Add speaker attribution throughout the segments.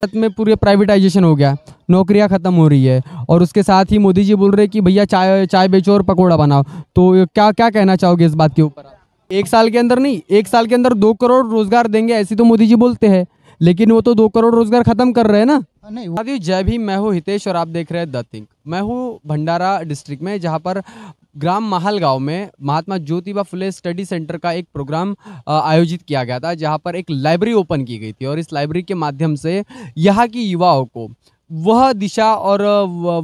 Speaker 1: भारत में पूरे प्राइवेटाइजेशन हो गया, नौकरियां खत्म हो रही है और उसके साथ ही मोदी जी बोल रहे हैं कि भैया चाय चाय बेचो और पकोड़ा बनाओ। तो क्या क्या कहना चाहोगे इस बात के ऊपर आप? एक साल के अंदर नहीं, एक साल के अंदर 2 करोड़ रोजगार देंगे ऐसी तो मोदी जी बोलते हैं, लेकिन वो तो 2 करोड़ रोजगार खत्म कर रहे हैं ना।
Speaker 2: नहीं
Speaker 1: अभी जय भीम, मैं हूँ हितेश और आप देख रहे हैं द थिंक। मैं हूँ भंडारा डिस्ट्रिक्ट में, जहाँ पर ग्राम माहल गांव में महात्मा ज्योतिबा फुले स्टडी सेंटर का एक प्रोग्राम आयोजित किया गया था, जहाँ पर एक लाइब्रेरी ओपन की गई थी और इस लाइब्रेरी के माध्यम से यहाँ की युवाओं को वह दिशा और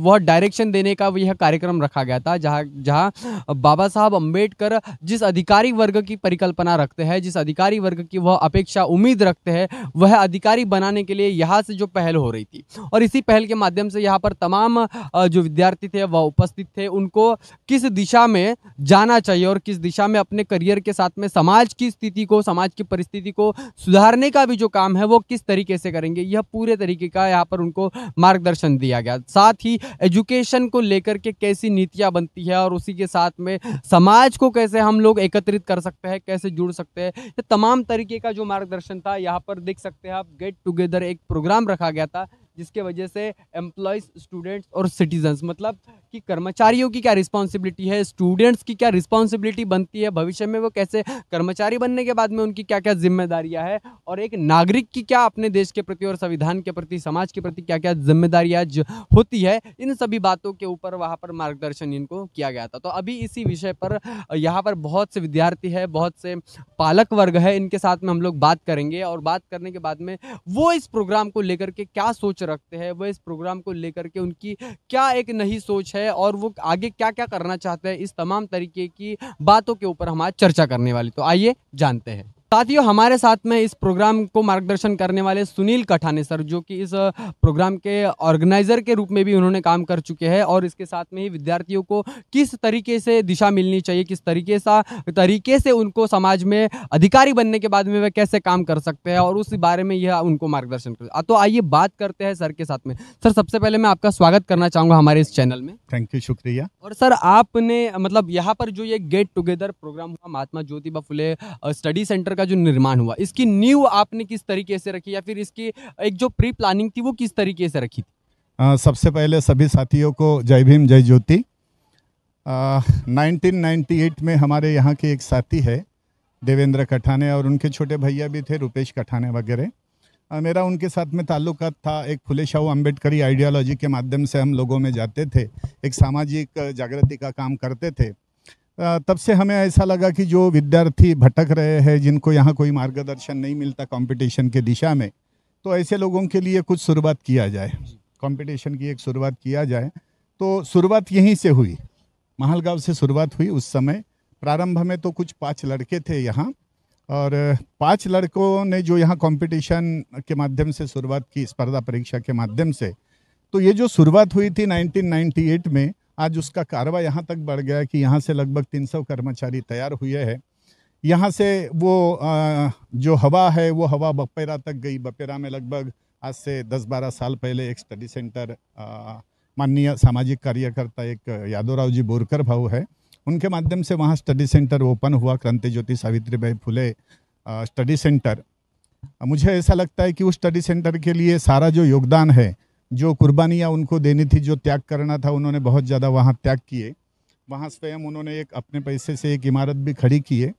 Speaker 1: वह डायरेक्शन देने का यह कार्यक्रम रखा गया था, जहाँ जहाँ बाबा साहब अम्बेडकर जिस अधिकारी वर्ग की परिकल्पना रखते हैं, जिस अधिकारी वर्ग की वह अपेक्षा उम्मीद रखते हैं, वह अधिकारी बनाने के लिए यहाँ से जो पहल हो रही थी और इसी पहल के माध्यम से यहाँ पर तमाम जो विद्यार्थी थे वह उपस्थित थे। उनको किस दिशा में जाना चाहिए और किस दिशा में अपने करियर के साथ में समाज की स्थिति को, समाज की परिस्थिति को सुधारने का भी जो काम है वो किस तरीके से करेंगे, यह पूरे तरीके का यहाँ पर उनको मार्गदर्शन दिया गया। साथ ही एजुकेशन को लेकर के कैसी नीतियां बनती है और उसी के साथ में समाज को कैसे हम लोग एकत्रित कर सकते हैं, कैसे जुड़ सकते हैं, ये तमाम तरीके का जो मार्गदर्शन था यहाँ पर देख सकते हैं आप। गेट टुगेदर एक प्रोग्राम रखा गया था, जिसके वजह से एम्प्लॉयज, स्टूडेंट्स और सिटीजन्स, मतलब कि कर्मचारियों की क्या रिस्पॉन्सिबिलिटी है, स्टूडेंट्स की क्या रिस्पॉन्सिबिलिटी बनती है, भविष्य में वो कैसे कर्मचारी बनने के बाद में उनकी क्या क्या जिम्मेदारियां है, और एक नागरिक की क्या अपने देश के प्रति और संविधान के प्रति, समाज के प्रति क्या क्या जिम्मेदारियां होती है, इन सभी बातों के ऊपर वहाँ पर मार्गदर्शन इनको किया गया था। तो अभी इसी विषय पर यहाँ पर बहुत से विद्यार्थी है, बहुत से पालक वर्ग है, इनके साथ में हम लोग बात करेंगे और बात करने के बाद में वो इस प्रोग्राम को लेकर के क्या सोच रखते हैं, वो इस प्रोग्राम को लेकर के उनकी क्या एक नई सोच है और वो आगे क्या क्या करना चाहते हैं, इस तमाम तरीके की बातों के ऊपर हम आज चर्चा करने वाली। तो आइए जानते हैं। साथियों, हमारे साथ में इस प्रोग्राम को मार्गदर्शन करने वाले सुनील कठाने सर, जो कि इस प्रोग्राम के ऑर्गेनाइजर के रूप में भी उन्होंने काम कर चुके हैं और इसके साथ में ही विद्यार्थियों को किस तरीके से दिशा मिलनी चाहिए, किस तरीके से उनको समाज में अधिकारी बनने के बाद में वे कैसे काम कर सकते हैं और उस बारे में यह उनको मार्गदर्शन कर। तो आइए बात करते हैं सर के साथ में। सर, सबसे पहले मैं आपका स्वागत करना चाहूँगा हमारे इस चैनल में।
Speaker 2: थैंक यू, शुक्रिया।
Speaker 1: और सर, आपने मतलब यहाँ पर जो ये गेट टुगेदर प्रोग्राम हुआ, महात्मा ज्योतिबा फुले स्टडी सेंटर का जो निर्माण हुआ, इसकी नींव आपने किस तरीके से रखी या फिर इसकी एक जो प्री प्लानिंग थी वो किस तरीके से रखी थी?
Speaker 2: सबसे पहले सभी साथियों को जय भीम, जय ज्योति। 1998 में हमारे यहाँ के एक साथी है देवेंद्र कठाने और उनके छोटे भैया भी थे रुपेश कठाने वगैरह। मेरा उनके साथ में ताल्लुकात था। एक फुले शाहू अम्बेडकरी आइडियोलॉजी के माध्यम से हम लोगों में जाते थे, एक सामाजिक जागृति का काम करते थे। तब से हमें ऐसा लगा कि जो विद्यार्थी भटक रहे हैं, जिनको यहाँ कोई मार्गदर्शन नहीं मिलता कंपटीशन के दिशा में, तो ऐसे लोगों के लिए कुछ शुरुआत किया जाए, कंपटीशन की एक शुरुआत किया जाए। तो शुरुआत यहीं से हुई, महलगांव से शुरुआत हुई। उस समय प्रारंभ में तो कुछ 5 लड़के थे यहाँ, और 5 लड़कों ने जो यहाँ कंपटीशन के माध्यम से शुरुआत की, स्पर्धा परीक्षा के माध्यम से। तो ये जो शुरुआत हुई थी 1998 में, आज उसका कारवा यहाँ तक बढ़ गया कि यहाँ से लगभग 300 कर्मचारी तैयार हुए हैं। यहाँ से वो जो हवा है वो हवा बपेरा तक गई। बपेरा में लगभग आज से 10-12 साल पहले एक स्टडी सेंटर माननीय सामाजिक कार्यकर्ता एक यादवराव जी बोरकर भाऊ है, उनके माध्यम से वहाँ स्टडी सेंटर ओपन हुआ, क्रांति ज्योति सावित्रीबाई फुले स्टडी सेंटर। मुझे ऐसा लगता है कि उस स्टडी सेंटर के लिए सारा जो योगदान है, जो कुर्बानियाँ उनको देनी थी, जो त्याग करना था, उन्होंने बहुत ज़्यादा वहाँ त्याग किए। वहाँ स्वयं उन्होंने एक अपने पैसे से एक इमारत भी खड़ी की है।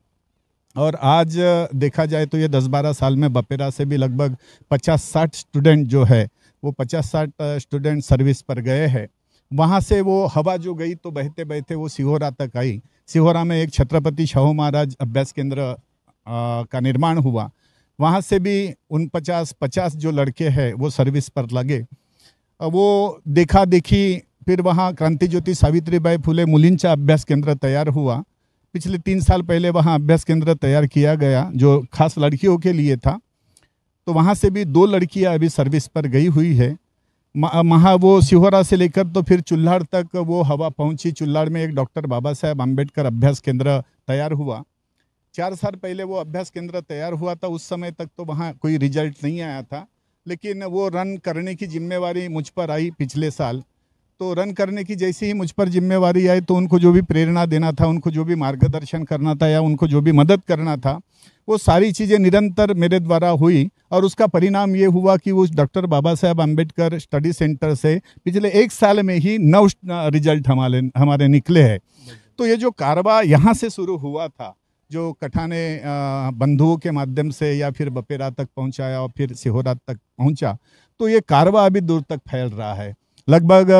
Speaker 2: और आज देखा जाए तो ये 10-12 साल में बपेरा से भी लगभग 50-60 स्टूडेंट जो है वो 50-60 स्टूडेंट सर्विस पर गए हैं। वहाँ से वो हवा जो गई तो बहते बहते वो सिहोरा तक आई। सिहोरा में एक छत्रपति शाहू महाराज अभ्यास केंद्र का निर्माण हुआ। वहाँ से भी 49-50 जो लड़के हैं वो सर्विस पर लगे। वो देखा देखी फिर वहाँ क्रांति ज्योति सावित्रीबाई फुले मुलींचा अभ्यास केंद्र तैयार हुआ। पिछले 3 साल पहले वहाँ अभ्यास केंद्र तैयार किया गया जो खास लड़कियों के लिए था। तो वहाँ से भी 2 लड़कियाँ अभी सर्विस पर गई हुई है। वो सिहोरा से लेकर तो फिर चुल्हाड़ तक वो हवा पहुंची। चुल्हाड़ में एक डॉक्टर बाबा साहेब अम्बेडकर अभ्यास केंद्र तैयार हुआ। 4 साल पहले वो अभ्यास केंद्र तैयार हुआ था। उस समय तक तो वहाँ कोई रिजल्ट नहीं आया था, लेकिन वो रन करने की जिम्मेवारी मुझ पर आई पिछले साल। तो रन करने की जैसे ही मुझ पर जिम्मेवारी आई तो उनको जो भी प्रेरणा देना था, उनको जो भी मार्गदर्शन करना था या उनको जो भी मदद करना था, वो सारी चीज़ें निरंतर मेरे द्वारा हुई। और उसका परिणाम ये हुआ कि उस doctor Baba Saheb Ambedkar study centre से पिछले 1 साल में ही 9 रिजल्ट हमारे निकले हैं। तो ये जो कारवा यहाँ से शुरू हुआ था, जो कठाने बंधुओं के माध्यम से या फिर बपेरा तक पहुँचाया और फिर सिहोरा तक पहुँचा, तो ये कारवा अभी दूर तक फैल रहा है। लगभग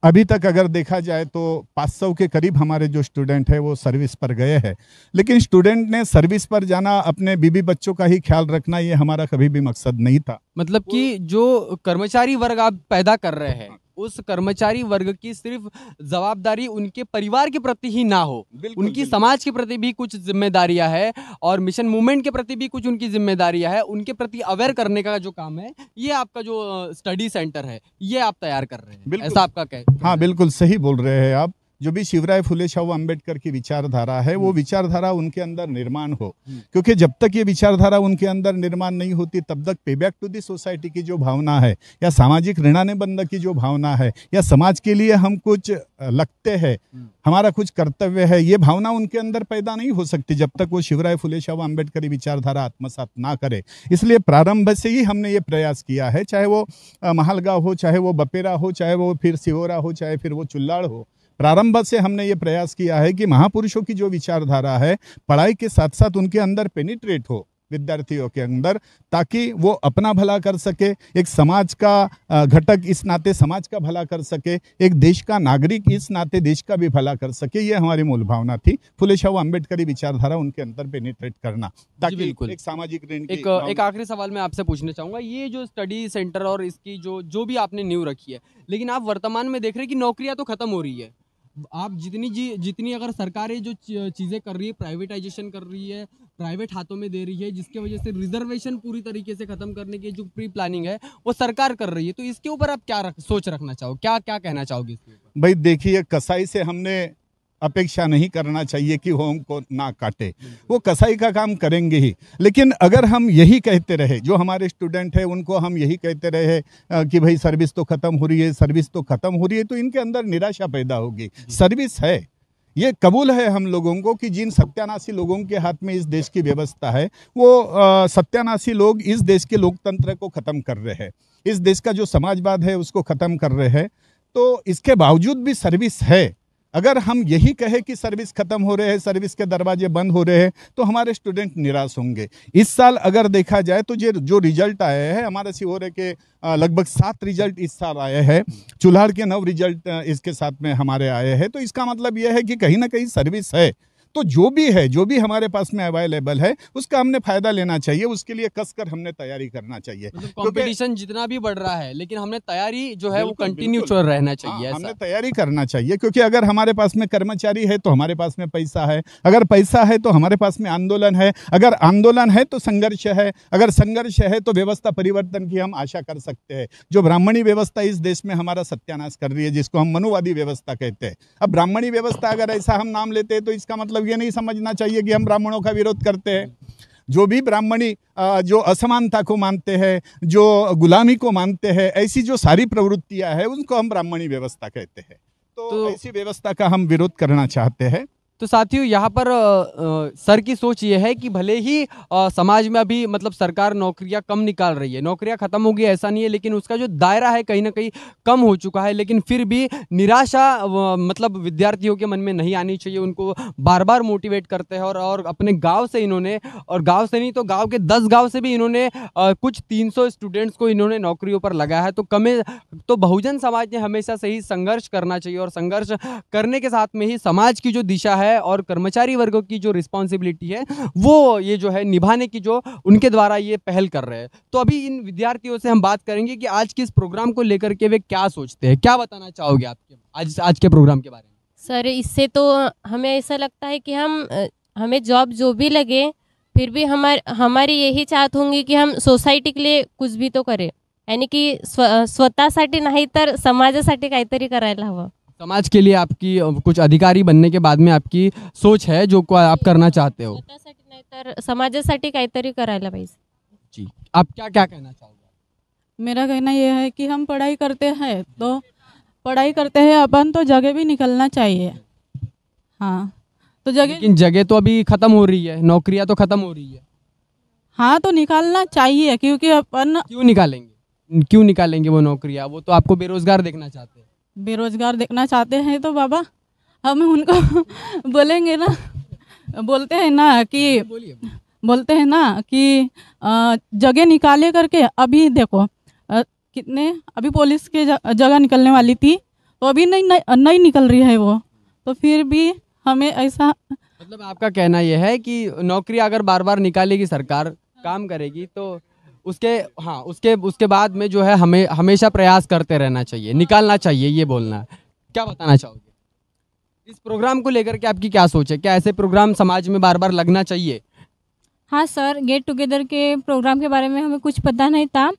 Speaker 2: अभी तक अगर देखा जाए तो 500 के करीब हमारे जो स्टूडेंट है वो सर्विस पर गए हैं। लेकिन स्टूडेंट ने सर्विस पर जाना, अपने बीवी बच्चों का ही ख्याल रखना, ये हमारा कभी भी मकसद नहीं था।
Speaker 1: मतलब कि जो कर्मचारी वर्ग आप पैदा कर रहे हैं, उस कर्मचारी वर्ग की सिर्फ जवाबदारी उनके परिवार के प्रति ही ना हो, उनकी समाज के प्रति भी कुछ जिम्मेदारियां है और मिशन मूवमेंट के प्रति भी कुछ उनकी जिम्मेदारियां है। उनके प्रति अवेयर करने का जो काम है, ये आपका जो स्टडी सेंटर है, ये आप तैयार कर रहे हैं, ऐसा आपका कहना?
Speaker 2: हाँ, बिल्कुल सही बोल रहे हैं आप। जो भी शिवराय फुले शाहू अम्बेडकर की विचारधारा है, वो विचारधारा उनके अंदर निर्माण हो, क्योंकि जब तक ये विचारधारा उनके अंदर निर्माण नहीं होती तब तक पे बैक टू दी सोसाइटी की जो भावना है या सामाजिक ऋणानुबंध की जो भावना है या समाज के लिए हम कुछ लगते हैं, हमारा कुछ कर्तव्य है, ये भावना उनके अंदर पैदा नहीं हो सकती जब तक वो शिवराय फुले शाहू अम्बेडकर की विचारधारा आत्मसात ना करे। इसलिए प्रारंभ से ही हमने ये प्रयास किया है, चाहे वो महालगांव हो, चाहे वो बपेरा हो, चाहे वो फिर सिहोरा हो, चाहे फिर वो चुल्लाड़ हो। प्रारंभ से हमने ये प्रयास किया है कि महापुरुषों की जो विचारधारा है, पढ़ाई के साथ साथ उनके अंदर पेनिट्रेट हो, विद्यार्थियों के अंदर, ताकि वो अपना भला कर सके, एक समाज का घटक इस नाते समाज का भला कर सके, एक देश का नागरिक इस नाते देश का भी भला कर सके। ये हमारी मूल भावना थी, फुले शाहू अम्बेडकरी विचारधारा उनके अंदर पेनिट्रेट करना, ताकि एक सामाजिक ऋण की
Speaker 1: एक आखिरी सवाल मैं आपसे पूछना चाहूंगा, ये जो स्टडी सेंटर और इसकी जो भी आपने नींव रखी है, लेकिन आप वर्तमान में देख रहे हैं कि नौकरियां तो खत्म हो रही है। आप जितनी अगर सरकारें जो चीज़ें कर रही है, प्राइवेटाइजेशन कर रही है, प्राइवेट हाथों में दे रही है, जिसके वजह से रिजर्वेशन पूरी तरीके से खत्म करने की जो प्री प्लानिंग है वो सरकार कर रही है, तो इसके ऊपर आप क्या सोच रखना चाहो, क्या क्या कहना चाहोगे इसके ऊपर?
Speaker 2: भाई देखिए, कसाई से हमने अपेक्षा नहीं करना चाहिए कि वो हमको ना काटे, वो कसाई का काम करेंगे ही। लेकिन अगर हम यही कहते रहे, जो हमारे स्टूडेंट है उनको हम यही कहते रहे कि भाई सर्विस तो खत्म हो रही है, सर्विस तो खत्म हो रही है, तो इनके अंदर निराशा पैदा होगी। सर्विस है, ये कबूल है हम लोगों को कि जिन सत्यानाशी लोगों के हाथ में इस देश की व्यवस्था है, वो सत्यानाशी लोग इस देश के लोकतंत्र को खत्म कर रहे हैं, इस देश का जो समाजवाद है उसको खत्म कर रहे हैं। तो इसके बावजूद भी सर्विस है। अगर हम यही कहे कि सर्विस खत्म हो रहे हैं, सर्विस के दरवाजे बंद हो रहे हैं, तो हमारे स्टूडेंट निराश होंगे। इस साल अगर देखा जाए तो जो रिजल्ट आए हैं, हमारे सिहोरे के लगभग 7 रिजल्ट इस साल आए हैं, चुल्हाड़ के 9 रिजल्ट इसके साथ में हमारे आए हैं। तो इसका मतलब यह है कि कहीं ना कहीं सर्विस है। तो जो भी हमारे पास में अवेलेबल है उसका हमने फायदा लेना चाहिए, उसके लिए कसकर हमने तैयारी करना चाहिए।
Speaker 1: कंपटीशन जितना भी बढ़ रहा है, लेकिन हमने तैयारी जो है वो कंटिन्यू रहना चाहिए।
Speaker 2: हमने तैयारी करना चाहिए, क्योंकि अगर हमारे पास में कर्मचारी है तो हमारे पास में पैसा है, अगर पैसा है तो हमारे पास में आंदोलन है, अगर आंदोलन है तो संघर्ष है, अगर संघर्ष है तो व्यवस्था परिवर्तन की हम आशा कर सकते हैं। जो ब्राह्मणी व्यवस्था इस देश में हमारा सत्यानाश कर रही है, जिसको हम मनुवादी व्यवस्था कहते हैं, अब ब्राह्मणी व्यवस्था अगर ऐसा हम नाम लेते हैं तो इसका मतलब ये नहीं समझना चाहिए कि हम ब्राह्मणों का विरोध करते हैं। जो भी ब्राह्मणी जो असमानता को मानते हैं, जो गुलामी को मानते हैं, ऐसी जो सारी प्रवृत्तियां हैं उनको हम ब्राह्मणी व्यवस्था कहते हैं। तो ऐसी व्यवस्था का हम विरोध करना चाहते हैं।
Speaker 1: तो साथियों, यहाँ पर सर की सोच ये है कि भले ही समाज में अभी मतलब सरकार नौकरियां कम निकाल रही है, नौकरियां खत्म हो गई ऐसा नहीं है, लेकिन उसका जो दायरा है कहीं ना कहीं कम हो चुका है, लेकिन फिर भी निराशा मतलब विद्यार्थियों के मन में नहीं आनी चाहिए। उनको बार बार मोटिवेट करते हैं और अपने गांव से इन्होंने, और गांव से नहीं तो गांव के 10 गांव से भी इन्होंने कुछ 300 स्टूडेंट्स को इन्होंने नौकरियों पर लगाया है। तो बहुजन समाज ने हमेशा से ही संघर्ष करना चाहिए, और संघर्ष करने के साथ में ही समाज की जो दिशा है और कर्मचारी वर्गों की जो रिस्पॉन्सिबिलिटी है वो ये जो है निभाने की जो उनके द्वारा ये पहल कर रहे हैं। तो अभी इन विद्यार्थियों से हम बात करेंगे कि आज के इस प्रोग्राम को लेकर के वे क्या सोचते हैं, क्या बताना चाहोगे आपके आज के प्रोग्राम के बारे में?
Speaker 3: सर, इससे तो हमें ऐसा लगता है कि हमें जॉब जो भी लगे, फिर भी हमारी यही चाहत होंगी कि हम सोसायटी के लिए कुछ भी तो करें, यानी की स्वतःसाठी नाही तर समाजासाठी काहीतरी करायला हवं।
Speaker 1: समाज के लिए आपकी कुछ अधिकारी बनने के बाद में आपकी सोच है जो आप करना चाहते हो?
Speaker 3: स्वतःसाठी नाही तर समाजासाठी काहीतरी करायला पाहिजे।
Speaker 1: जी, आप क्या क्या कहना चाहोगे?
Speaker 4: मेरा कहना यह है कि हम पढ़ाई करते हैं तो पढ़ाई करते हैं अपन तो जगह भी निकलना चाहिए। हाँ तो जगह,
Speaker 1: लेकिन जगह तो अभी खत्म हो रही है, नौकरियां तो खत्म हो रही है।
Speaker 4: हाँ तो निकालना चाहिए क्योंकि अपन
Speaker 1: क्यों निकालेंगे वो नौकरियां? वो तो आपको बेरोजगार देखना चाहते हैं।
Speaker 4: बेरोजगार देखना चाहते हैं तो बाबा हम उनको बोलेंगे ना, बोलते हैं ना कि बोलते हैं ना कि जगह निकाले करके। अभी देखो कितने अभी पुलिस के जगह निकलने वाली थी तो अभी नहीं निकल रही है वो, तो फिर भी हमें ऐसा,
Speaker 1: मतलब आपका कहना यह है कि नौकरी अगर बार बार निकालेगी सरकार, काम करेगी, तो उसके बाद में जो है हमें हमेशा प्रयास करते रहना चाहिए, निकालना चाहिए, ये बोलना है। क्या बताना चाहोगे इस प्रोग्राम को लेकर के? आपकी क्या सोच है? क्या ऐसे प्रोग्राम समाज में बार बार लगना चाहिए?
Speaker 5: हाँ सर, गेट टुगेदर के प्रोग्राम के बारे में हमें कुछ पता नहीं था।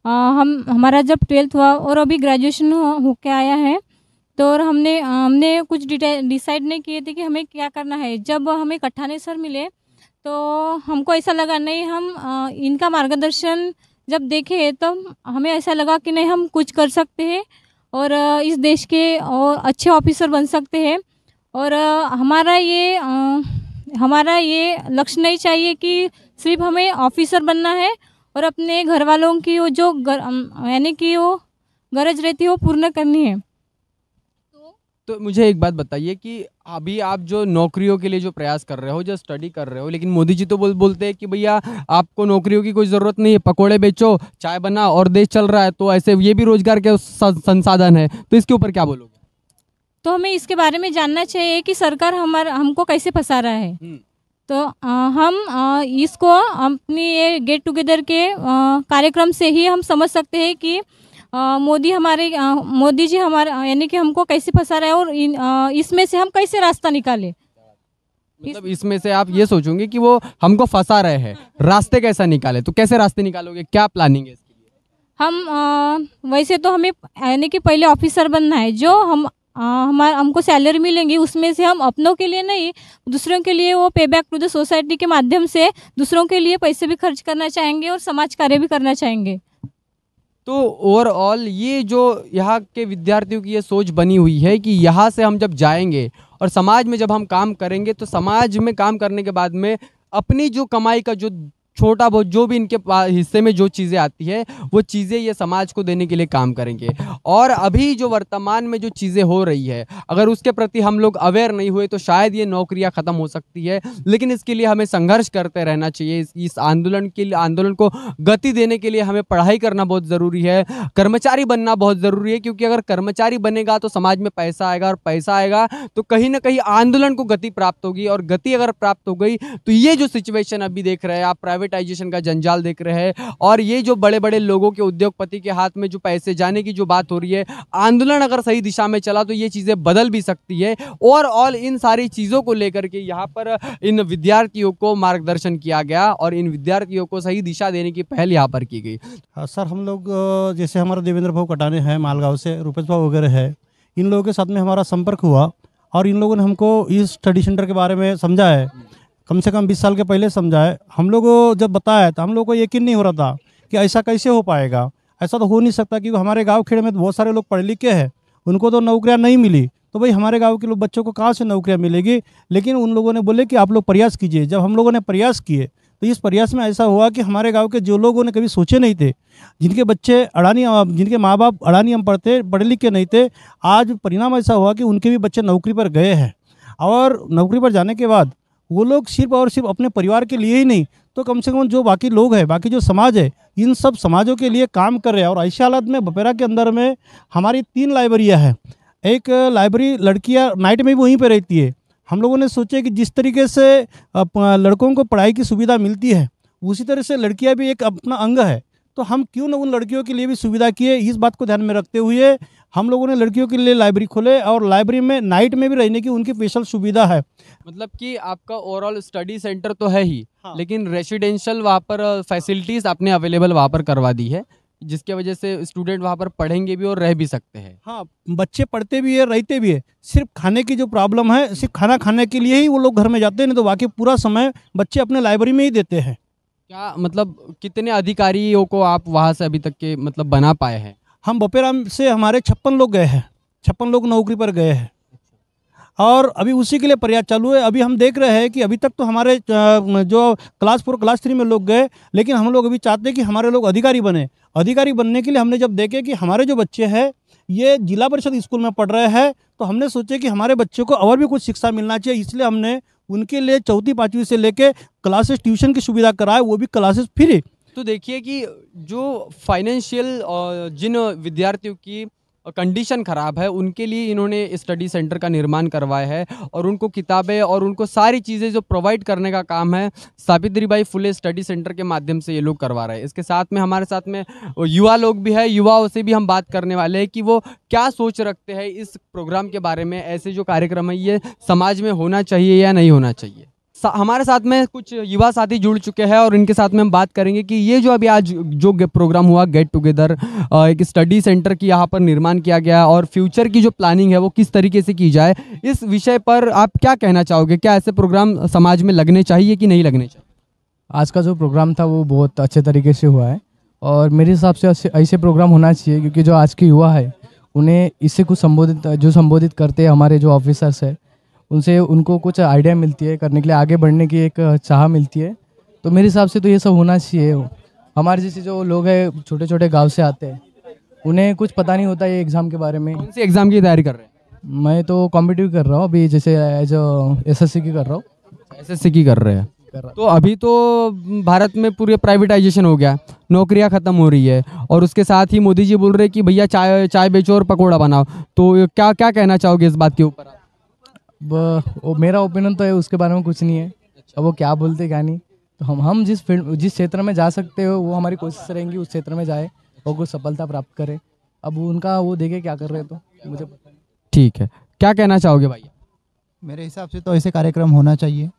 Speaker 5: हमारा जब 12th हुआ और अभी ग्रेजुएशन होके आया है, तो और हमने कुछ डिसाइड नहीं किए थे कि हमें क्या करना है। जब हमें कठाने सर मिले तो हमको ऐसा लगा नहीं, हम इनका मार्गदर्शन जब देखे तो हमें ऐसा लगा कि नहीं, हम कुछ कर सकते हैं और इस देश के और अच्छे ऑफिसर बन सकते हैं। और हमारा ये लक्ष्य नहीं चाहिए कि सिर्फ हमें ऑफिसर बनना है और अपने घर वालों की वो जो यानी कि वो गरज रहती है वो पूर्ण करनी है।
Speaker 1: तो मुझे एक बात बताइए कि अभी आप जो नौकरियों के लिए जो प्रयास कर रहे हो, जो स्टडी कर रहे हो, लेकिन मोदी जी तो बोलते हैं कि भैया आपको नौकरियों की कोई ज़रूरत नहीं है, पकोड़े बेचो, चाय बना और देश चल रहा है, तो ऐसे ये भी रोजगार के संसाधन है, तो इसके ऊपर क्या बोलोगे?
Speaker 5: तो हमें इसके बारे में जानना चाहिए कि सरकार हमको कैसे फंसा रहा है। तो हम इसको अपनी ये गेट टुगेदर के कार्यक्रम से ही हम समझ सकते हैं कि मोदी जी हमारे यानी कि हमको कैसे फंसा रहा है और इसमें से हम कैसे रास्ता निकाले।
Speaker 1: मतलब इसमें से आप ये सोचोगे कि वो हमको फंसा रहे हैं, रास्ते कैसा निकाले? तो कैसे रास्ते निकालोगे, क्या प्लानिंग है इसके लिए?
Speaker 5: वैसे तो हमें यानी कि पहले ऑफिसर बनना है, जो हमको सैलरी मिलेंगी उसमें से हम अपनों के लिए नहीं, दूसरों के लिए वो पे बैक टू द सोसाइटी के माध्यम से दूसरों के लिए पैसे भी खर्च करना चाहेंगे और समाज कार्य भी करना चाहेंगे।
Speaker 1: तो ओवरऑल ये जो यहाँ के विद्यार्थियों की ये सोच बनी हुई है कि यहाँ से हम जब जाएंगे और समाज में जब हम काम करेंगे, तो समाज में काम करने के बाद में अपनी जो कमाई का जो छोटा बहुत जो भी इनके हिस्से में जो चीज़ें आती है, वो चीज़ें ये समाज को देने के लिए काम करेंगे। और अभी जो वर्तमान में जो चीज़ें हो रही है, अगर उसके प्रति हम लोग अवेयर नहीं हुए तो शायद ये नौकरियां ख़त्म हो सकती है। लेकिन इसके लिए हमें संघर्ष करते रहना चाहिए। इस आंदोलन को गति देने के लिए हमें पढ़ाई करना बहुत ज़रूरी है, कर्मचारी बनना बहुत ज़रूरी है, क्योंकि अगर कर्मचारी बनेगा तो समाज में पैसा आएगा, और पैसा आएगा तो कहीं ना कहीं आंदोलन को गति प्राप्त होगी, और गति अगर प्राप्त हो गई तो ये जो सिचुएशन अभी देख रहे हैं आप, प्राइवेटाइजेशन का जंजाल देख रहे हैं, और ये जो बड़े बड़े लोगों के, उद्योगपति के हाथ में जो पैसे जाने की जो बात हो रही है, आंदोलन अगर सही दिशा में चला तो ये चीज़ें बदल भी सकती है। ओवरऑल इन सारी चीज़ों को लेकर के यहाँ पर इन विद्यार्थियों को मार्गदर्शन किया गया और इन विद्यार्थियों को सही दिशा देने की पहल यहाँ पर की गई।
Speaker 6: हाँ सर, हम लोग जैसे हमारा देवेंद्र भाऊ कटाने हैं मालगांव से, रुपेश भाऊ वगैरह है, इन लोगों के साथ में हमारा संपर्क हुआ और इन लोगों ने हमको इस स्टडी सेंटर के बारे में समझा है। कम से कम 20 साल के पहले समझा है। हम लोग जब बताया तो हम लोग को यकीन नहीं हो रहा था कि ऐसा कैसे हो पाएगा, ऐसा तो हो नहीं सकता, क्योंकि हमारे गांव खेड़े में तो बहुत सारे लोग पढ़े लिखे हैं, उनको तो नौकरियां नहीं मिली, तो भाई हमारे गांव के लोग बच्चों को कहाँ से नौकरियां मिलेगी। लेकिन उन लोगों ने बोले कि आप लोग प्रयास कीजिए। जब हम लोगों ने प्रयास किए तो इस प्रयास में ऐसा हुआ कि हमारे गाँव के जो लोगों ने कभी सोचे नहीं थे, जिनके बच्चे जिनके माँ बाप अडानी में पढ़े लिखे नहीं थे, आज परिणाम ऐसा हुआ कि उनके भी बच्चे नौकरी पर गए हैं। और नौकरी पर जाने के बाद वो लोग सिर्फ और सिर्फ अपने परिवार के लिए ही नहीं, तो कम से कम जो बाकी लोग हैं, बाकी जो समाज है, इन सब समाजों के लिए काम कर रहे हैं। और ऐसे हालत में बपेरा के अंदर में हमारी 3 लाइब्रेरियाँ हैं। एक लाइब्रेरी लड़कियां नाइट में भी वहीं पे रहती है। हम लोगों ने सोचे कि जिस तरीके से लड़कों को पढ़ाई की सुविधा मिलती है, उसी तरह से लड़कियां भी एक अपना अंग है, तो हम क्यों न उन लड़कियों के लिए भी सुविधा किए। इस बात को ध्यान में रखते हुए हम लोगों ने लड़कियों के लिए लाइब्रेरी खोले, और लाइब्रेरी में नाइट में भी रहने की उनकी स्पेशल सुविधा है।
Speaker 1: मतलब कि आपका ओवरऑल स्टडी सेंटर तो है ही,
Speaker 6: हाँ।
Speaker 1: लेकिन रेसिडेंशियल वहाँ पर फैसिलिटीज़ आपने अवेलेबल वहाँ पर करवा दी है, जिसके वजह से स्टूडेंट वहाँ पर पढ़ेंगे भी और रह भी सकते हैं।
Speaker 6: हाँ, बच्चे पढ़ते भी है, रहते भी है। सिर्फ खाने की जो प्रॉब्लम है, सिर्फ खाना खाने के लिए ही वो लोग घर में जाते हैं, नहीं तो बाकी पूरा समय बच्चे अपने लाइब्रेरी में ही देते हैं।
Speaker 1: क्या मतलब कितने अधिकारियों को आप वहाँ से अभी तक के मतलब बना पाए हैं?
Speaker 6: हम बपेरा से हमारे 56 लोग गए हैं। 56 लोग नौकरी पर गए हैं और अभी उसी के लिए प्रयास चालू है। अभी हम देख रहे हैं कि अभी तक तो हमारे जो क्लास 4 क्लास 3 में लोग गए, लेकिन हम लोग अभी चाहते हैं कि हमारे लोग अधिकारी बने। अधिकारी बनने के लिए हमने जब देखे कि हमारे जो बच्चे हैं ये जिला परिषद स्कूल में पढ़ रहे हैं, तो हमने सोचे कि हमारे बच्चों को और भी कुछ शिक्षा मिलना चाहिए, इसलिए हमने उनके लिए 4वीं 5वीं से लेके क्लासेस ट्यूशन की सुविधा कराए, वो भी क्लासेस फ्री।
Speaker 1: तो देखिए कि जो फाइनेंशियल जिन विद्यार्थियों की कंडीशन ख़राब है उनके लिए इन्होंने स्टडी सेंटर का निर्माण करवाया है और उनको किताबें और उनको सारी चीज़ें जो प्रोवाइड करने का काम है सावित्रीबाई फुले स्टडी सेंटर के माध्यम से ये लोग करवा रहे हैं। इसके साथ में हमारे साथ में युवा लोग भी है, युवाओं से भी हम बात करने वाले हैं कि वो क्या सोच रखते हैं इस प्रोग्राम के बारे में, ऐसे जो कार्यक्रम है ये समाज में होना चाहिए या नहीं होना चाहिए। हमारे साथ में कुछ युवा साथी जुड़ चुके हैं और इनके साथ में हम बात करेंगे कि ये जो अभी आज जो प्रोग्राम हुआ गेट टुगेदर, एक स्टडी सेंटर की यहाँ पर निर्माण किया गया और फ्यूचर की जो प्लानिंग है वो किस तरीके से की जाए, इस विषय पर आप क्या कहना चाहोगे? क्या ऐसे प्रोग्राम समाज में लगने चाहिए कि नहीं लगने चाहिए?
Speaker 7: आज का जो प्रोग्राम था वो बहुत अच्छे तरीके से हुआ है और मेरे हिसाब से ऐसे प्रोग्राम होना चाहिए, क्योंकि जो आज के युवा है उन्हें इससे कुछ संबोधित करते हैं हमारे जो ऑफिसर्स है, उनसे उनको कुछ आइडिया मिलती है, करने के लिए आगे बढ़ने की एक चाह मिलती है। तो मेरे हिसाब से तो ये सब होना चाहिए। हमारे जैसे जो लोग हैं छोटे छोटे गांव से आते हैं, उन्हें कुछ पता नहीं होता ये एग्ज़ाम के बारे में।
Speaker 1: कौन सी एग्ज़ाम की तैयारी कर रहे हैं?
Speaker 7: मैं तो कॉम्पिटिटिव कर रहा हूँ अभी, जैसे एज SSC की कर रहा हूँ।
Speaker 1: SSC की कर रहे हैं। तो अभी तो भारत में पूरे प्राइवेटाइजेशन हो गया, नौकरियां ख़त्म हो रही है और उसके साथ ही मोदी जी बोल रहे हैं कि भैया चाय बेचो और पकौड़ा बनाओ। तो क्या क्या कहना चाहोगे इस बात के ऊपर?
Speaker 7: वो मेरा ओपिनियन तो है, उसके बारे में कुछ नहीं है। अब वो क्या बोलते क्या नहीं, तो हम जिस क्षेत्र में जा सकते हो वो हमारी कोशिश रहेंगी उस क्षेत्र में जाए और कुछ सफलता प्राप्त करे। अब उनका वो देखे क्या कर रहे हैं, तो मुझे पता नहीं।
Speaker 1: ठीक है, क्या कहना चाहोगे भाई?
Speaker 8: मेरे हिसाब से तो ऐसे कार्यक्रम होना चाहिए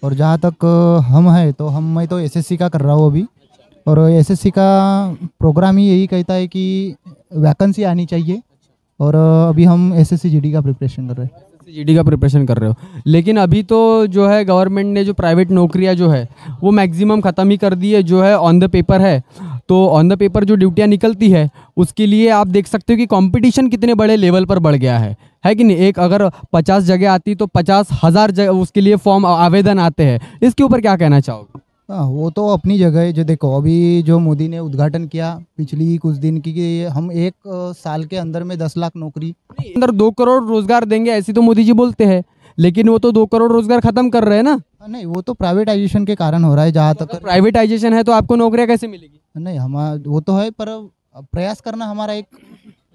Speaker 8: और जहाँ तक हम हैं तो मैं तो SSC का कर रहा हूँ अभी, और SSC का प्रोग्राम ही यही कहता है कि वैकेंसी आनी चाहिए और अभी हम SSC GD का प्रिपरेशन कर रहे हैं।
Speaker 1: GD का प्रिपरेशन कर रहे हो, लेकिन अभी तो जो है गवर्नमेंट ने जो प्राइवेट नौकरियां जो है वो मैक्सिमम ख़त्म ही कर दी है। जो है ऑन द पेपर है, तो ऑन द पेपर जो ड्यूटियां निकलती है उसके लिए आप देख सकते हो कि कंपटीशन कितने बड़े लेवल पर बढ़ गया है कि नहीं? एक अगर 50 जगह आती तो 50,000 जगह उसके लिए फॉर्म आवेदन आते हैं। इसके ऊपर क्या कहना चाहोगे?
Speaker 8: हाँ, वो तो अपनी जगह है। जो देखो अभी जो मोदी ने उद्घाटन किया पिछली कुछ दिन की कि हम 1 साल के अंदर में 10 लाख नौकरी
Speaker 1: अंदर 2 करोड़ रोजगार देंगे, ऐसी तो मोदी जी बोलते हैं, लेकिन वो तो 2 करोड़ रोजगार खत्म कर रहे हैं ना।
Speaker 8: नहीं, वो तो प्राइवेटाइजेशन के कारण हो रहा है। जहाँ तक
Speaker 1: प्राइवेटाइजेशन है तो आपको नौकरियां कैसे मिलेगी?
Speaker 8: नहीं, हम वो तो है, पर प्रयास करना हमारा एक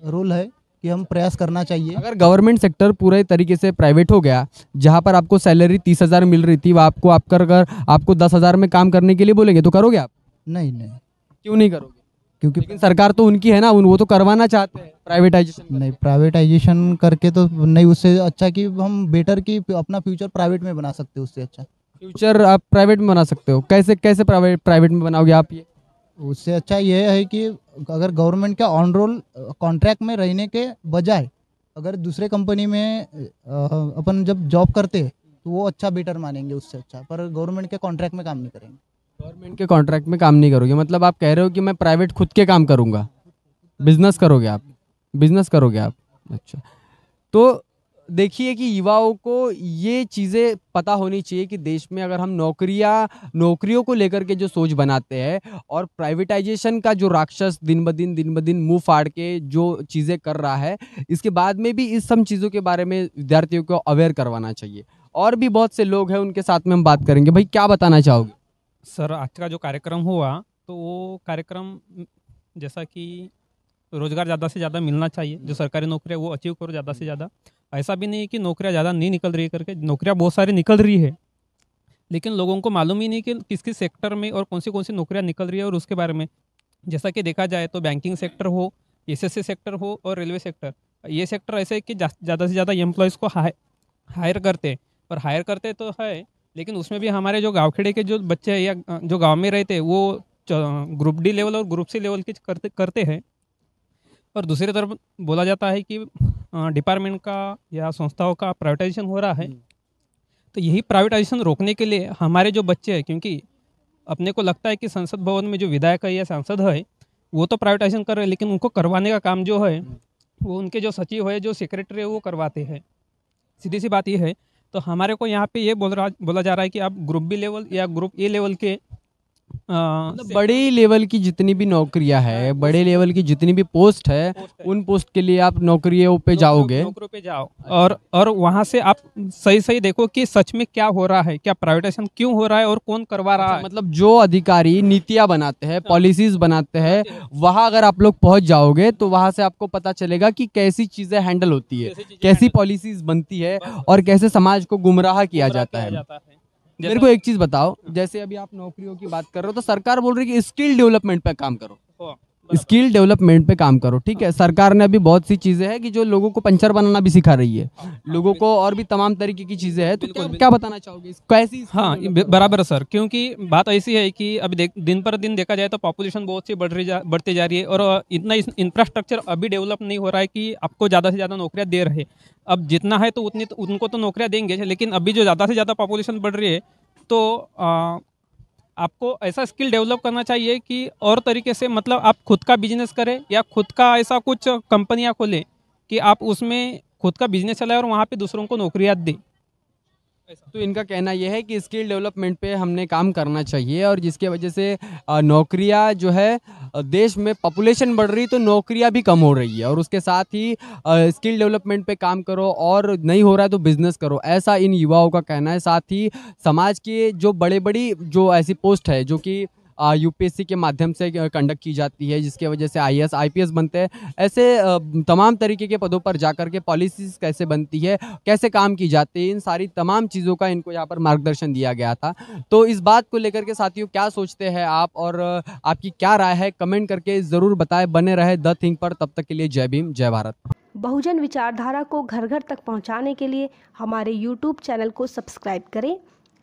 Speaker 8: रोल है कि हम प्रयास करना चाहिए।
Speaker 1: अगर गवर्नमेंट सेक्टर पूरे तरीके से प्राइवेट हो गया, जहां पर आपको सैलरी 30,000 मिल रही थी, वो आपको 10,000 में काम करने के लिए बोलेंगे तो करोगे आप?
Speaker 8: नहीं,
Speaker 1: क्यों नहीं करोगे?
Speaker 8: क्योंकि
Speaker 1: लेकिन सरकार तो उनकी है ना, वो तो करवाना चाहते हैं प्राइवेटाइजेशन।
Speaker 8: नहीं, प्राइवेटाइजेशन करके तो नहीं, उससे अच्छा कि हम बेटर की अपना फ्यूचर प्राइवेट में बना सकते हैं। उससे अच्छा
Speaker 1: फ्यूचर आप प्राइवेट में बना सकते हो? कैसे प्राइवेट में बनाओगे आप ये?
Speaker 8: उससे अच्छा ये है कि अगर गवर्नमेंट का ऑन रोल कॉन्ट्रैक्ट में रहने के बजाय अगर दूसरे कंपनी में अपन जब जॉब करते हैं तो वो अच्छा बेटर मानेंगे उससे अच्छा, पर गवर्नमेंट के कॉन्ट्रैक्ट में काम नहीं करेंगे।
Speaker 1: गवर्नमेंट के कॉन्ट्रैक्ट में काम नहीं करोगे, मतलब आप कह रहे हो कि मैं प्राइवेट खुद के काम करूँगा, बिजनेस करोगे आप? अच्छा, तो देखिए कि युवाओं को ये चीज़ें पता होनी चाहिए कि देश में अगर हम नौकरियों को लेकर के जो सोच बनाते हैं और प्राइवेटाइजेशन का जो राक्षस दिन ब दिन मुंह फाड़ के जो चीज़ें कर रहा है, इसके बाद में भी इस सब चीज़ों के बारे में विद्यार्थियों को अवेयर करवाना चाहिए। और भी बहुत से लोग हैं, उनके साथ में हम बात करेंगे। भाई, क्या बताना चाहोगे?
Speaker 9: सर, आज का जो कार्यक्रम हुआ तो वो कार्यक्रम जैसा कि रोज़गार ज़्यादा से ज़्यादा मिलना चाहिए, जो सरकारी नौकरी है वो अचीव करो ज़्यादा से ज़्यादा। ऐसा भी नहीं है कि नौकरियां ज़्यादा नहीं निकल रही है करके, नौकरियां बहुत सारी निकल रही है, लेकिन लोगों को मालूम ही नहीं कि किस किस सेक्टर में और कौन सी नौकरियां निकल रही है। और उसके बारे में जैसा कि देखा जाए तो बैंकिंग सेक्टर हो, SSC सेक्टर हो और रेलवे सेक्टर, ये सेक्टर ऐसे है कि ज़्यादा से ज़्यादा एम्प्लॉयज़ को हायर करते और हायर करते तो है, लेकिन उसमें भी हमारे जो गाँव खेड़े के जो बच्चे हैं या जो गाँव में रहते हैं वो ग्रुप D लेवल और ग्रुप C लेवल के करते हैं। और दूसरी तरफ बोला जाता है कि डिपार्टमेंट का या संस्थाओं का प्राइवेटाइजेशन हो रहा है, तो यही प्राइवेटाइजेशन रोकने के लिए हमारे जो बच्चे हैं, क्योंकि अपने को लगता है कि संसद भवन में जो विधायक है या सांसद है वो तो प्राइवेटाइजेशन कर रहे हैं, लेकिन उनको करवाने का काम जो है वो उनके जो सचिव है, जो सेक्रेटरी है, वो करवाते हैं। सीधी सी बात ये है। तो हमारे को यहाँ पे ये बोला जा रहा है कि आप ग्रुप बी लेवल या ग्रुप ए लेवल के
Speaker 1: मतलब बड़ी लेवल की जितनी भी नौकरियां है, बड़े लेवल की जितनी भी पोस्ट है, उन पोस्ट के लिए आप नौकरियों पे जाओगे।
Speaker 9: नौकरियों पे जाओ और वहाँ से आप सही सही देखो कि सच में क्या हो रहा है, क्या प्राइवेटाइजेशन क्यों हो रहा है और कौन करवा रहा है।
Speaker 1: मतलब जो अधिकारी नीतियां बनाते हैं, पॉलिसीज बनाते हैं, वहां अगर आप लोग पहुंच जाओगे तो वहां से आपको पता चलेगा कि कैसी चीजें हैंडल होती है, कैसी पॉलिसीज बनती है और कैसे समाज को गुमराह किया जाता है। मेरे को एक चीज बताओ, जैसे अभी आप नौकरियों की बात कर रहे हो तो सरकार बोल रही है कि स्किल डेवलपमेंट पे काम करो, स्किल डेवलपमेंट पे काम करो। ठीक है, सरकार ने अभी बहुत सी चीजें हैं कि जो लोगों को पंचर बनाना भी सिखा रही है, लोगों को और भी तमाम तरीके की चीजें हैं। तो क्या बताना चाहोगे कैसी?
Speaker 9: हाँ, बराबर सर, क्योंकि बात ऐसी है कि अभी दिन पर दिन देखा जाए तो पॉपुलेशन बहुत सी बढ़ती जा रही है और इतना इंफ्रास्ट्रक्चर अभी डेवलप नहीं हो रहा है कि आपको ज़्यादा से ज़्यादा नौकरियाँ दे रहे। अब जितना है तो उतनी उनको तो नौकरियाँ देंगे, लेकिन अभी जो ज़्यादा से ज़्यादा पॉपुलेशन बढ़ रही है तो आपको ऐसा स्किल डेवलप करना चाहिए कि और तरीके से, मतलब आप खुद का बिजनेस करें या खुद का ऐसा कुछ कंपनियां खोलें कि आप उसमें खुद का बिजनेस चलाएं और वहाँ पे दूसरों को नौकरियां दें।
Speaker 1: तो इनका कहना यह है कि स्किल डेवलपमेंट पे हमने काम करना चाहिए और जिसके वजह से नौकरियां जो है, देश में पॉपुलेशन बढ़ रही तो नौकरियां भी कम हो रही है, और उसके साथ ही स्किल डेवलपमेंट पे काम करो और नहीं हो रहा है तो बिजनेस करो, ऐसा इन युवाओं का कहना है। साथ ही समाज के जो बड़ी जो ऐसी पोस्ट है जो कि यूपीएससी के माध्यम से कंडक्ट की जाती है, जिसके वजह से आईएएस आईपीएस बनते हैं, ऐसे तमाम तरीके के पदों पर जाकर के पॉलिसीज कैसे बनती है, कैसे काम की जाती है, इन सारी तमाम चीज़ों का इनको यहाँ पर मार्गदर्शन दिया गया था। तो इस बात को लेकर के साथियों क्या सोचते हैं आप और आपकी क्या राय है, कमेंट करके ज़रूर बताएं। बने रहे द थिंक पर, तब तक के लिए जय भीम, जय भारत।
Speaker 10: बहुजन विचारधारा को घर घर तक पहुँचाने के लिए हमारे यूट्यूब चैनल को सब्सक्राइब करें,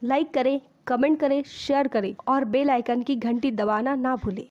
Speaker 10: लाइक करें, कमेंट करें, शेयर करें और बेल आइकन की घंटी दबाना ना भूलें।